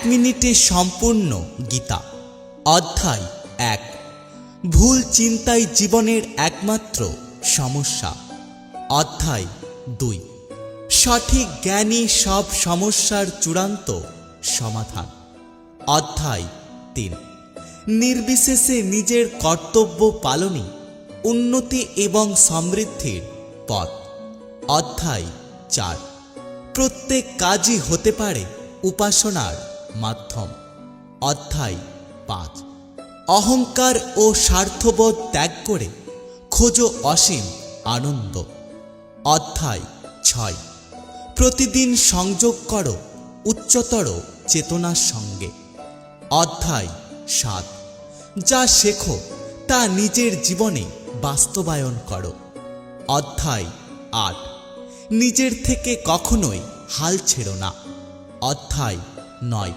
মিনিটে সম্পূর্ণ গীতা। অধ্যায় 1। ভুল চিন্তাই জীবনের একমাত্র সমস্যা। অধ্যায় 2। সঠিক জ্ঞানই সব সমস্যার চূড়ান্ত সমাধান। অধ্যায় 3। নির্বিশেষে নিজের কর্তব্য পালনই উন্নতি এবং সমৃদ্ধির পথ। অধ্যায় 4। প্রত্যেক কাজই হতে পারে উপাসনার মাধ্যম। অধ্যায় 5। অহংকার ও স্বার্থবোধ ত্যাগ করে খোঁজো অসীম আনন্দ। অধ্যায় 6। প্রতিদিন সংযোগ করো উচ্চতর চেতনার সঙ্গে। অধ্যায় 7। যা শেখো তা নিজের জীবনে বাস্তবায়ন করো। অধ্যায় 8। নিজের থেকে কখনোই হাল ছেড়ো না। অধ্যায় 9।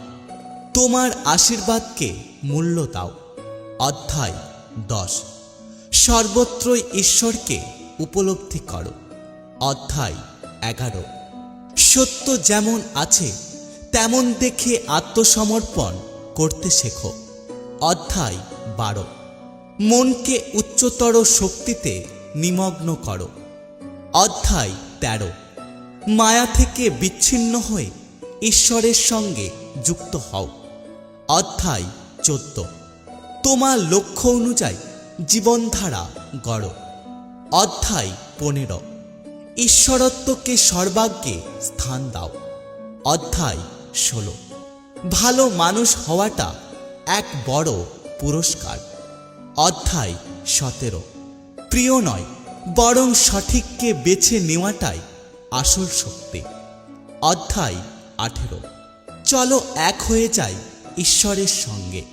তোমার আশীর্বাদকে মূল্য দাও। অধ্যায় 10। সর্বত্রই ঈশ্বরকে উপলব্ধি করো। অধ্যায় 11। সত্য যেমন আছে তেমন দেখে আত্মসমর্পণ করতে শেখো। অধ্যায় 12। মনকে উচ্চতর শক্তিতে নিমগ্ন করো। অধ্যায় 13। মায়া থেকে বিচ্ছিন্ন হয়ে ঈশ্বরের সঙ্গে যুক্ত হও। অধ্যায় 14। তোমার লক্ষ্য অনুযায়ী জীবনধারা গড়ো। অধ্যায় 15। ঈশ্বরত্বকে সর্বাগ্রে স্থান দাও। অধ্যায় 16। ভালো মানুষ হওয়াটা এক বড় পুরস্কার। অধ্যায় 17। প্রিয় নয় বরং সঠিককে বেছে নেওয়াটাই আসল শক্তি। অধ্যায় 18। চলো এক হয়ে যাই ঈশ্বরের সঙ্গে।